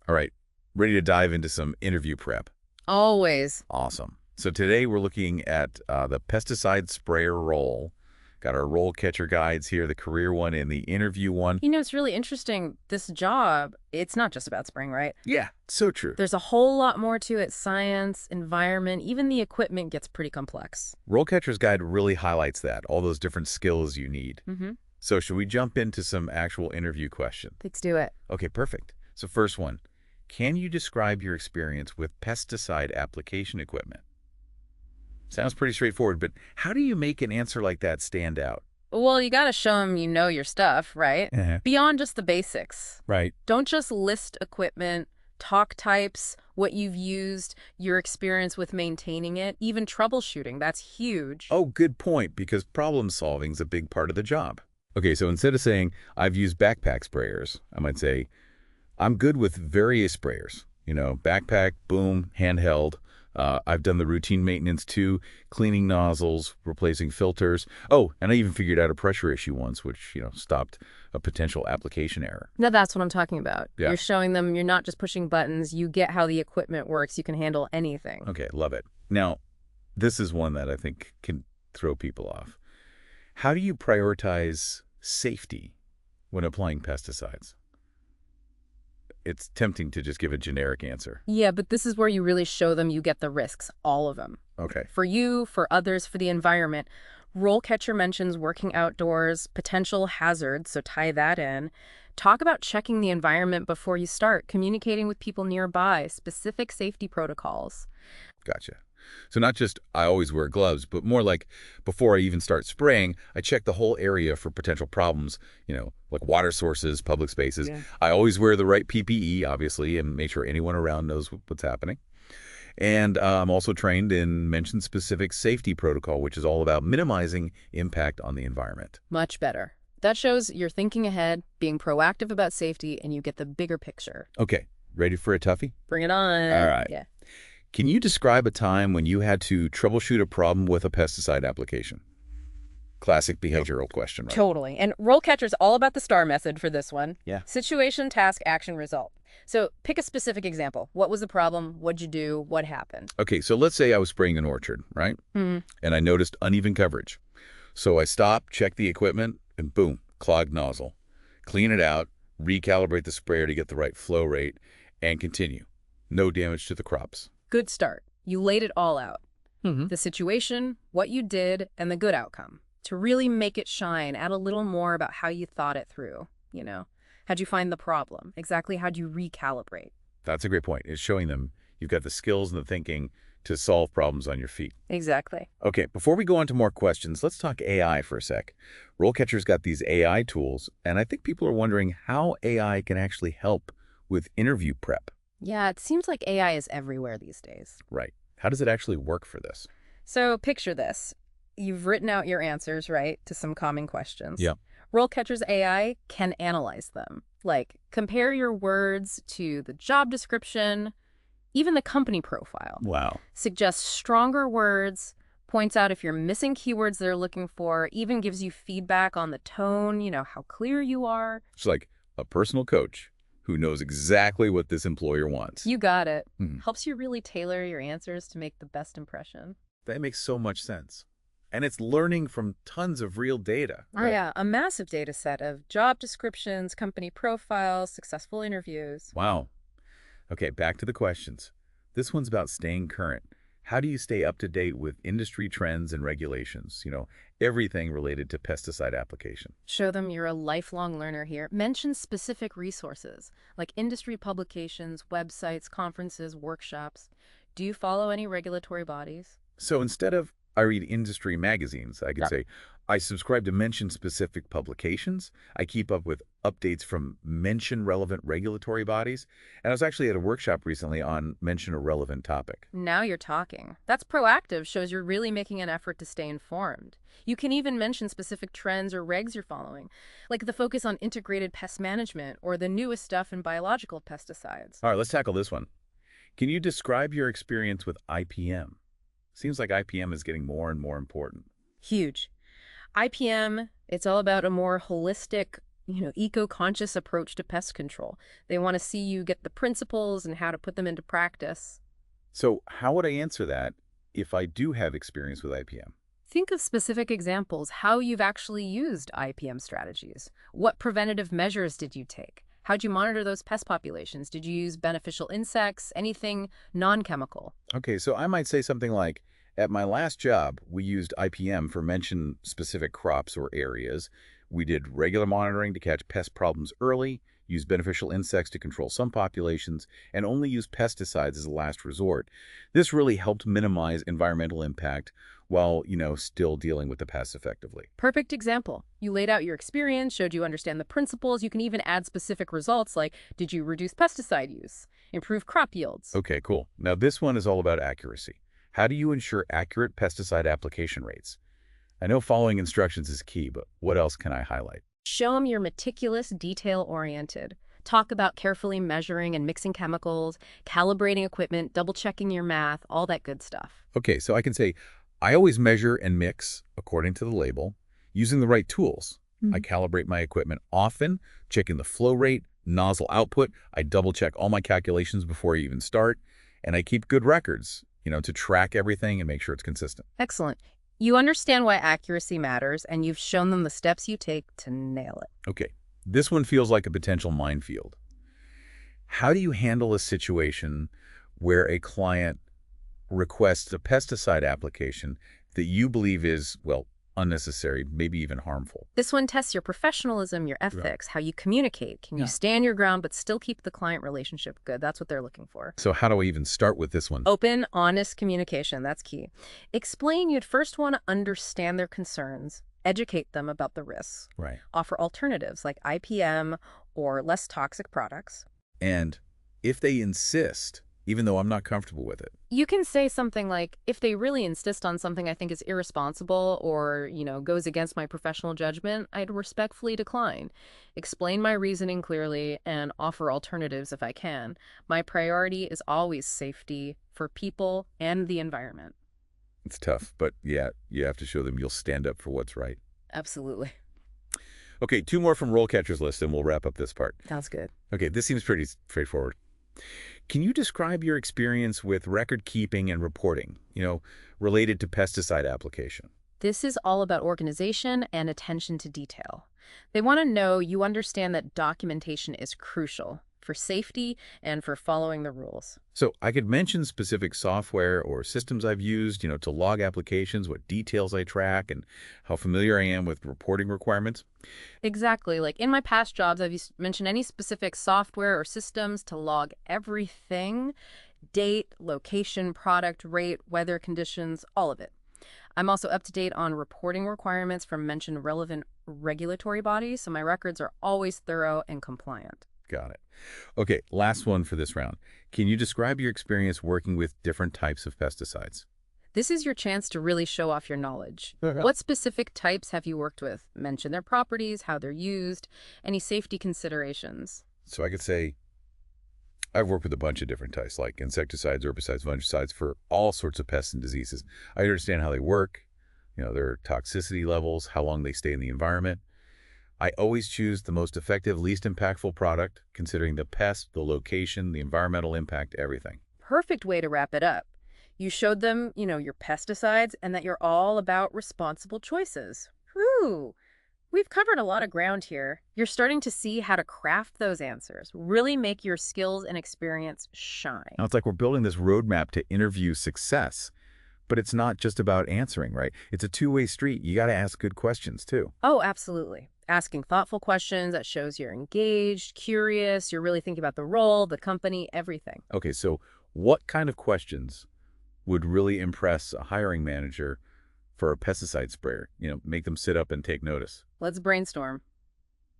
All right, ready to dive into some interview prep. Always. Awesome. So today we're looking at the pesticide sprayer role. Got our role catcher guides here, the career one and the interview one. It's really interesting. This job, it's not just about spraying, right? Yeah, so true. There's a whole lot more to it. Science, environment, even the equipment gets pretty complex. Role catcher's guide really highlights that, all those different skills you need. Mm-hmm. So should we jump into some actual interview questions? Let's do it. Okay, perfect. So first one, can you describe your experience with pesticide application equipment? Sounds pretty straightforward, but how do you make an answer like that stand out? Well, you got to show them you know your stuff, right? Beyond just the basics. Right. Don't just list equipment, talk types, what you've used, your experience with maintaining it, even troubleshooting. That's huge. Oh, good point, because problem solving is a big part of the job. Okay, so instead of saying, I've used backpack sprayers, I might say, I'm good with various sprayers. You know, backpack, boom, handheld. I've done the routine maintenance too, cleaning nozzles, replacing filters. Oh, and I even figured out a pressure issue once, which, stopped a potential application error. Now that's what I'm talking about. Yeah. You're showing them you're not just pushing buttons. You get how the equipment works. You can handle anything. Okay, love it. Now, this is one that I think can throw people off. How do you prioritize safety when applying pesticides? It's tempting to just give a generic answer. Yeah, but this is where you really show them you get the risks, all of them. Okay. For you, for others, for the environment. RoleCatcher mentions working outdoors, potential hazards, so tie that in. Talk about checking the environment before you start, communicating with people nearby, specific safety protocols. Gotcha. So not just I always wear gloves, but more like before I even start spraying, I check the whole area for potential problems, like water sources, public spaces. Yeah. I always wear the right PPE, obviously, and make sure anyone around knows what's happening. And I'm also trained in mention-specific safety protocol, which is all about minimizing impact on the environment. Much better. That shows you're thinking ahead, being proactive about safety, and you get the bigger picture. Okay, ready for a toughie? Bring it on. All right. Yeah. Can you describe a time when you had to troubleshoot a problem with a pesticide application? Classic behavioral question, right? Totally. And RoleCatcher's all about the STAR method for this one. Yeah. Situation, task, action, result. So pick a specific example. What was the problem? What'd you do? What happened? Okay, so let's say I was spraying an orchard, right? Mm-hmm. And I noticed uneven coverage. So I stopped, checked the equipment, and boom, clogged nozzle. Clean it out, recalibrate the sprayer to get the right flow rate, and continue. No damage to the crops. Good start. You laid it all out. Mm-hmm. The situation, what you did, and the good outcome. To really make it shine, add a little more about how you thought it through. How'd you find the problem? Exactly how'd you recalibrate? That's a great point. It's showing them you've got the skills and the thinking to solve problems on your feet. Exactly. Okay, before we go on to more questions, let's talk AI for a sec. RoleCatcher's got these AI tools, and I think people are wondering how AI can actually help with interview prep. Yeah, it seems like AI is everywhere these days. Right. How does it actually work for this? So picture this. You've written out your answers, right, to some common questions. Yeah. RoleCatcher's AI can analyze them. Like, compare your words to the job description, even the company profile. Wow. Suggests stronger words, points out if you're missing keywords they're looking for, even gives you feedback on the tone, how clear you are. It's like a personal coach who knows exactly what this employer wants. You got it. Hmm. Helps you really tailor your answers to make the best impression. That makes so much sense. And it's learning from tons of real data. Oh, yeah. A massive data set of job descriptions, company profiles, successful interviews. Wow. Okay, back to the questions. This one's about staying current. How do you stay up to date with industry trends and regulations? Everything related to pesticide application. Show them you're a lifelong learner here. Mention specific resources like industry publications, websites, conferences, workshops. Do you follow any regulatory bodies? So instead of I read industry magazines, I could say I subscribe to mention-specific publications. I keep up with updates from mention-relevant regulatory bodies. And I was actually at a workshop recently on mention a relevant topic. Now you're talking. That's proactive, shows you're really making an effort to stay informed. You can even mention specific trends or regs you're following, like the focus on integrated pest management or the newest stuff in biological pesticides. All right, let's tackle this one. Can you describe your experience with IPM? Seems like IPM is getting more and more important. Huge. IPM, it's all about a more holistic, eco-conscious approach to pest control. They want to see you get the principles and how to put them into practice. So how would I answer that if I do have experience with IPM? Think of specific examples, how you've actually used IPM strategies. What preventative measures did you take? How'd you monitor those pest populations? Did you use beneficial insects, anything non-chemical? Okay, so I might say something like, at my last job, we used IPM for mention specific crops or areas. We did regular monitoring to catch pest problems early, used beneficial insects to control some populations, and only used pesticides as a last resort. This really helped minimize environmental impact while, still dealing with the pests effectively. Perfect example. You laid out your experience, showed you understand the principles. You can even add specific results like, did you reduce pesticide use, improve crop yields? Okay, cool. Now this one is all about accuracy. How do you ensure accurate pesticide application rates? I know following instructions is key, but what else can I highlight? Show them you're meticulous, detail-oriented. Talk about carefully measuring and mixing chemicals, calibrating equipment, double-checking your math, all that good stuff. Okay, so I can say, I always measure and mix according to the label, using the right tools. I calibrate my equipment often, checking the flow rate, nozzle output. I double-check all my calculations before I even start, and I keep good records, to track everything and make sure it's consistent. Excellent. You understand why accuracy matters, and you've shown them the steps you take to nail it. Okay, this one feels like a potential minefield. How do you handle a situation where a client requests a pesticide application that you believe is, well, unnecessary, maybe even harmful? This one tests your professionalism, your ethics, how you communicate. Can you stand your ground but still keep the client relationship good? That's what they're looking for. So how do I even start with this one? Open, honest communication. That's key. Explain you'd first want to understand their concerns, educate them about the risks, Right. offer alternatives like IPM or less toxic products. And if they insist, even though I'm not comfortable with it. You can say something like, if they really insist on something I think is irresponsible or, goes against my professional judgment, I'd respectfully decline. Explain my reasoning clearly and offer alternatives if I can. My priority is always safety for people and the environment. It's tough, but yeah, you have to show them you'll stand up for what's right. Absolutely. Okay, 2 more from RoleCatcher's list, and we'll wrap up this part. Sounds good. Okay, this seems pretty straightforward. Can you describe your experience with record keeping and reporting, related to pesticide application? This is all about organization and attention to detail. They want to know you understand that documentation is crucial for safety and for following the rules. So I could mention specific software or systems I've used, to log applications, what details I track, and how familiar I am with reporting requirements. Exactly. Like in my past jobs, I've mentioned any specific software or systems to log everything: date, location, product, rate, weather conditions, all of it. I'm also up to date on reporting requirements from mentioned relevant regulatory bodies, so my records are always thorough and compliant. Got it. Okay, last one for this round. Can you describe your experience working with different types of pesticides? This is your chance to really show off your knowledge. Okay. What specific types have you worked with? Mention their properties, how they're used, any safety considerations. So I could say I've worked with a bunch of different types, like insecticides, herbicides, fungicides, for all sorts of pests and diseases. I understand how they work, their toxicity levels, how long they stay in the environment. I always choose the most effective, least impactful product, considering the pest, the location, the environmental impact, everything. Perfect way to wrap it up. You showed them, your pesticides and that you're all about responsible choices. Whew! We've covered a lot of ground here. You're starting to see how to craft those answers, really make your skills and experience shine. Now, it's like we're building this roadmap to interview success, but it's not just about answering, right? It's a two-way street. You got to ask good questions, too. Oh, absolutely. Asking thoughtful questions that shows you're engaged, curious, you're really thinking about the role, the company, everything. Okay, so what kind of questions would really impress a hiring manager for a pesticide sprayer? Make them sit up and take notice. Let's brainstorm.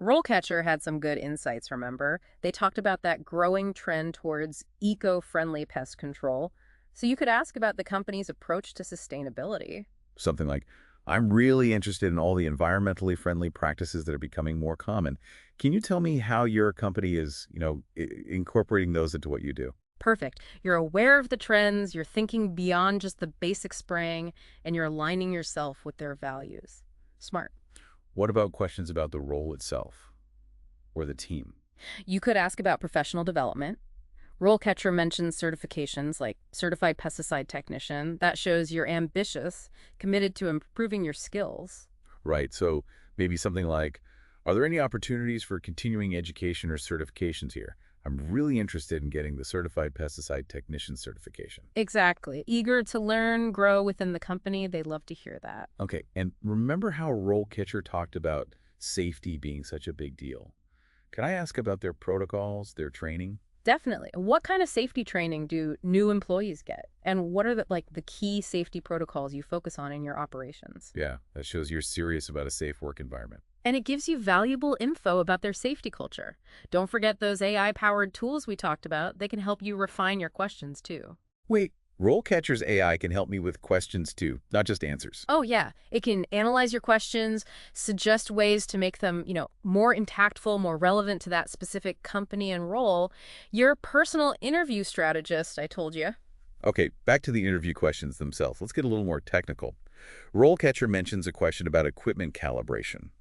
RoleCatcher had some good insights, remember? They talked about that growing trend towards eco-friendly pest control. So you could ask about the company's approach to sustainability. Something like, I'm really interested in all the environmentally friendly practices that are becoming more common. Can you tell me how your company is, incorporating those into what you do? Perfect. You're aware of the trends, you're thinking beyond just the basic spraying, and you're aligning yourself with their values. Smart. What about questions about the role itself? or the team? You could ask about professional development. RoleCatcher mentions certifications like Certified Pesticide Technician. That shows you're ambitious, committed to improving your skills. Right, so maybe something like, are there any opportunities for continuing education or certifications here? I'm really interested in getting the Certified Pesticide Technician certification. Exactly. Eager to learn, grow within the company. They love to hear that. Okay, and remember how RoleCatcher talked about safety being such a big deal? Can I ask about their protocols, their training? Definitely. What kind of safety training do new employees get? And what are the key safety protocols you focus on in your operations? Yeah, that shows you're serious about a safe work environment. And it gives you valuable info about their safety culture. Don't forget those AI-powered tools we talked about. They can help you refine your questions, too. Wait, RoleCatcher's AI can help me with questions too, not just answers. Oh, yeah. It can analyze your questions, suggest ways to make them, more impactful, more relevant to that specific company and role. Your personal interview strategist, I told you. Okay, back to the interview questions themselves. Let's get a little more technical. RoleCatcher mentions a question about equipment calibration.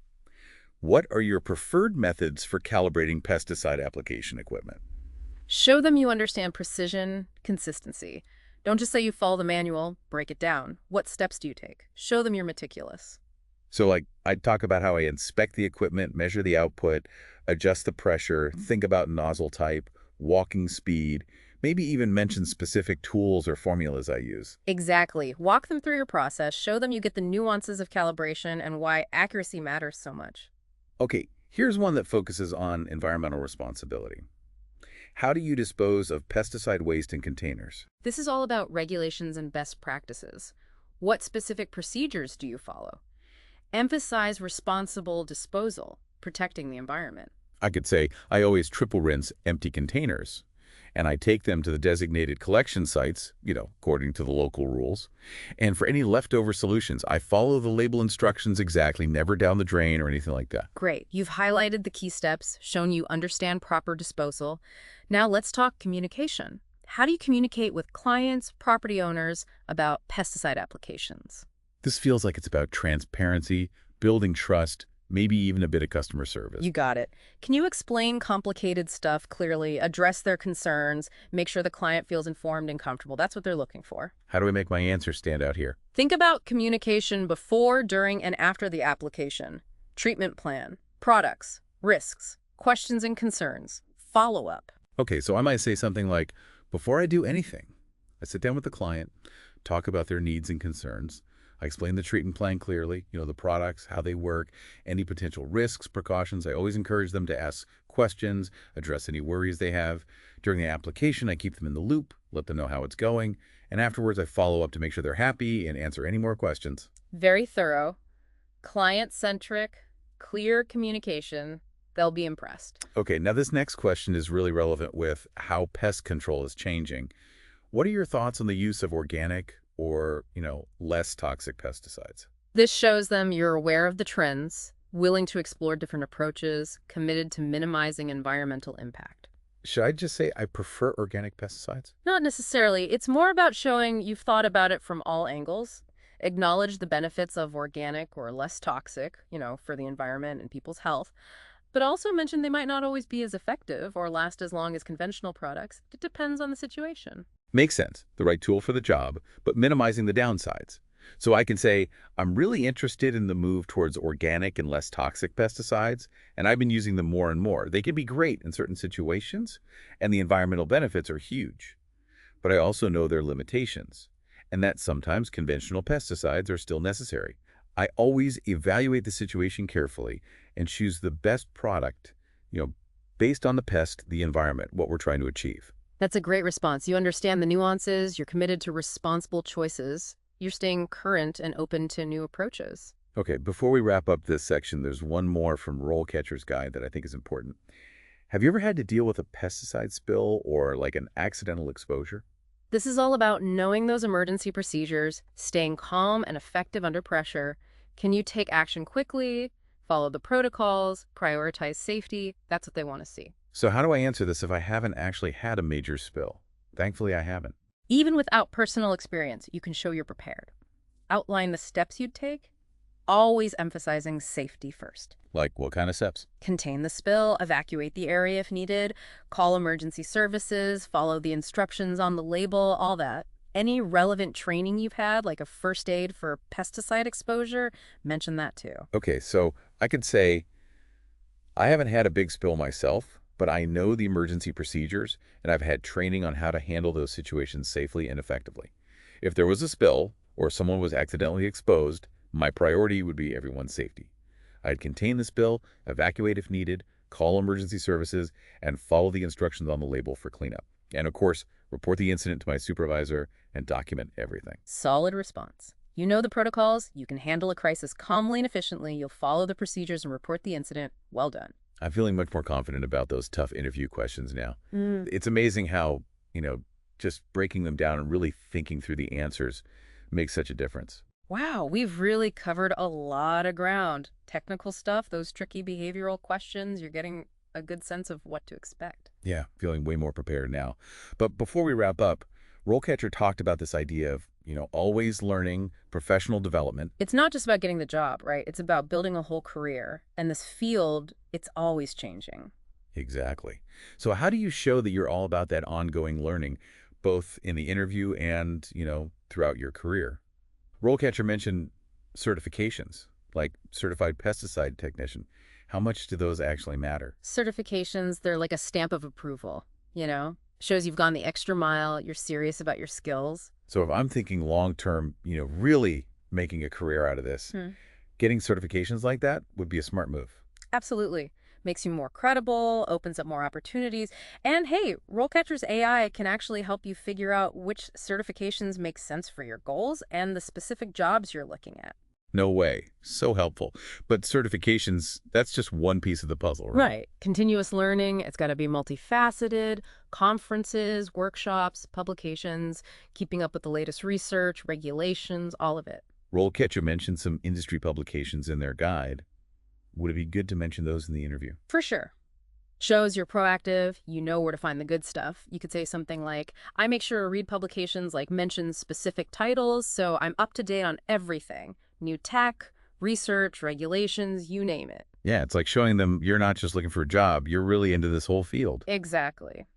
What are your preferred methods for calibrating pesticide application equipment? Show them you understand precision, consistency. Don't just say you follow the manual, break it down. What steps do you take? Show them you're meticulous. So I'd talk about how I inspect the equipment, measure the output, adjust the pressure, think about nozzle type, walking speed, maybe even mention specific tools or formulas I use. Exactly. Walk them through your process. Show them you get the nuances of calibration and why accuracy matters so much. Okay, here's one that focuses on environmental responsibility. How do you dispose of pesticide waste in containers? This is all about regulations and best practices. What specific procedures do you follow? Emphasize responsible disposal, protecting the environment. I could say I always triple rinse empty containers, and I take them to the designated collection sites, according to the local rules. And for any leftover solutions, I follow the label instructions exactly, never down the drain or anything like that. Great. You've highlighted the key steps, shown you understand proper disposal. Now let's talk communication. How do you communicate with clients, property owners about pesticide applications? This feels like it's about transparency, building trust, maybe even a bit of customer service. You got it. Can you explain complicated stuff clearly, address their concerns, make sure the client feels informed and comfortable? That's what they're looking for. How do I make my answer stand out here? Think about communication before, during, and after the application. Treatment plan, products, risks, questions and concerns, follow-up. Okay, so I might say something like, before I do anything, I sit down with the client, talk about their needs and concerns. I explain the treatment plan clearly, the products, how they work, any potential risks, precautions. I always encourage them to ask questions, address any worries they have. During the application, I keep them in the loop, let them know how it's going, and afterwards I follow up to make sure they're happy and answer any more questions. Very thorough, client-centric, clear communication. They'll be impressed. Okay, now this next question is really relevant with how pest control is changing. What are your thoughts on the use of organic or, less toxic pesticides? This shows them you're aware of the trends, willing to explore different approaches, committed to minimizing environmental impact. Should I just say I prefer organic pesticides? Not necessarily. It's more about showing you've thought about it from all angles. Acknowledge the benefits of organic or less toxic, for the environment and people's health. But also mention they might not always be as effective or last as long as conventional products. It depends on the situation. Makes sense, the right tool for the job, but minimizing the downsides. So I can say, I'm really interested in the move towards organic and less toxic pesticides, and I've been using them more and more. They can be great in certain situations, and the environmental benefits are huge. But I also know their limitations, and that sometimes conventional pesticides are still necessary. I always evaluate the situation carefully and choose the best product, based on the pest, the environment, what we're trying to achieve. That's a great response. You understand the nuances, you're committed to responsible choices, you're staying current and open to new approaches. Okay, before we wrap up this section, there's one more from RoleCatcher's guide that I think is important. Have you ever had to deal with a pesticide spill or like an accidental exposure? This is all about knowing those emergency procedures, staying calm and effective under pressure. Can you take action quickly, follow the protocols, prioritize safety? That's what they want to see. So how do I answer this if I haven't actually had a major spill? Thankfully, I haven't. Even without personal experience, you can show you're prepared. Outline the steps you'd take, always emphasizing safety first. Like what kind of steps? Contain the spill, evacuate the area if needed, call emergency services, follow the instructions on the label, all that. Any relevant training you've had, like a first aid for pesticide exposure, mention that too. Okay, so I could say I haven't had a big spill myself, but I know the emergency procedures, and I've had training on how to handle those situations safely and effectively. If there was a spill or someone was accidentally exposed, my priority would be everyone's safety. I'd contain the spill, evacuate if needed, call emergency services, and follow the instructions on the label for cleanup. And of course, report the incident to my supervisor and document everything. Solid response. You know the protocols, you can handle a crisis calmly and efficiently, you'll follow the procedures and report the incident. Well done. I'm feeling much more confident about those tough interview questions now. It's amazing how, just breaking them down and really thinking through the answers makes such a difference. Wow, we've really covered a lot of ground. Technical stuff, those tricky behavioral questions, you're getting a good sense of what to expect. Yeah, feeling way more prepared now. But before we wrap up, RoleCatcher talked about this idea of, always learning, professional development. It's not just about getting the job, right? It's about building a whole career. And this field, it's always changing. Exactly. So how do you show that you're all about that ongoing learning, both in the interview and, throughout your career? RoleCatcher mentioned certifications, like certified pesticide technician. How much do those actually matter? Certifications, they're like a stamp of approval, Shows you've gone the extra mile, you're serious about your skills. So if I'm thinking long-term, really making a career out of this, getting certifications like that would be a smart move. Absolutely. Makes you more credible, opens up more opportunities. And hey, RoleCatcher's AI can actually help you figure out which certifications make sense for your goals and the specific jobs you're looking at. No way. So helpful. But certifications, that's just one piece of the puzzle, right? Right. Continuous learning, it's got to be multifaceted, conferences, workshops, publications, keeping up with the latest research, regulations, all of it. RoleCatcher mentioned some industry publications in their guide. Would it be good to mention those in the interview? For sure. Shows you're proactive, you know where to find the good stuff. You could say something like, I make sure to read publications like mention specific titles, so I'm up to date on everything. New tech, research, regulations, you name it. Yeah, it's like showing them you're not just looking for a job, you're really into this whole field. Exactly.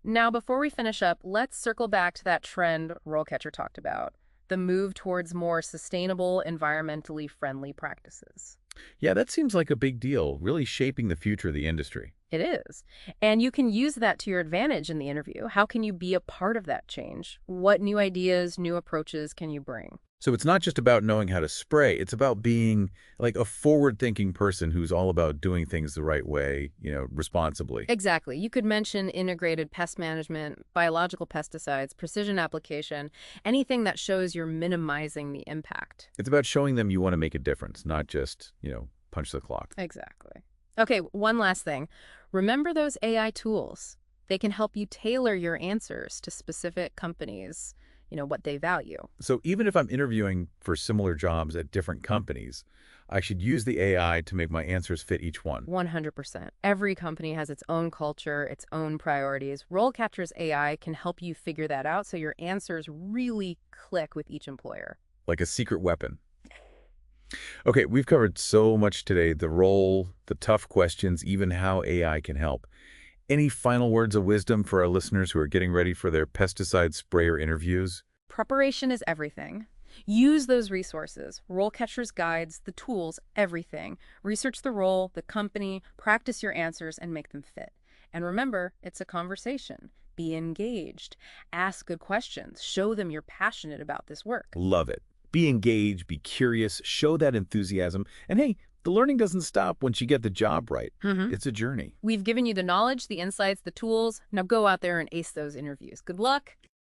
Now, before we finish up, let's circle back to that trend RoleCatcher talked about, the move towards more sustainable, environmentally friendly practices. Yeah, that seems like a big deal, really shaping the future of the industry. It is. And you can use that to your advantage in the interview. How can you be a part of that change? What new ideas, new approaches can you bring? So it's not just about knowing how to spray, it's about being like a forward-thinking person who's all about doing things the right way, responsibly. Exactly. You could mention integrated pest management, biological pesticides, precision application, anything that shows you're minimizing the impact. It's about showing them you want to make a difference, not just, punch the clock. Exactly. Okay, one last thing. Remember those AI tools. They can help you tailor your answers to specific companies, what they value. So even if I'm interviewing for similar jobs at different companies, I should use the AI to make my answers fit each one. 100%. Every company has its own culture, its own priorities. RoleCatcher's AI can help you figure that out so your answers really click with each employer. Like a secret weapon. Okay, we've covered so much today, the role, the tough questions, even how AI can help. Any final words of wisdom for our listeners who are getting ready for their pesticide sprayer interviews? Preparation is everything. Use those resources, RoleCatcher's guides, the tools, everything. Research the role, the company, practice your answers, and make them fit. And remember, it's a conversation. Be engaged. Ask good questions. Show them you're passionate about this work. Love it. Be engaged, be curious, show that enthusiasm. And hey, the learning doesn't stop once you get the job right. It's a journey. We've given you the knowledge, the insights, the tools. Now go out there and ace those interviews. Good luck.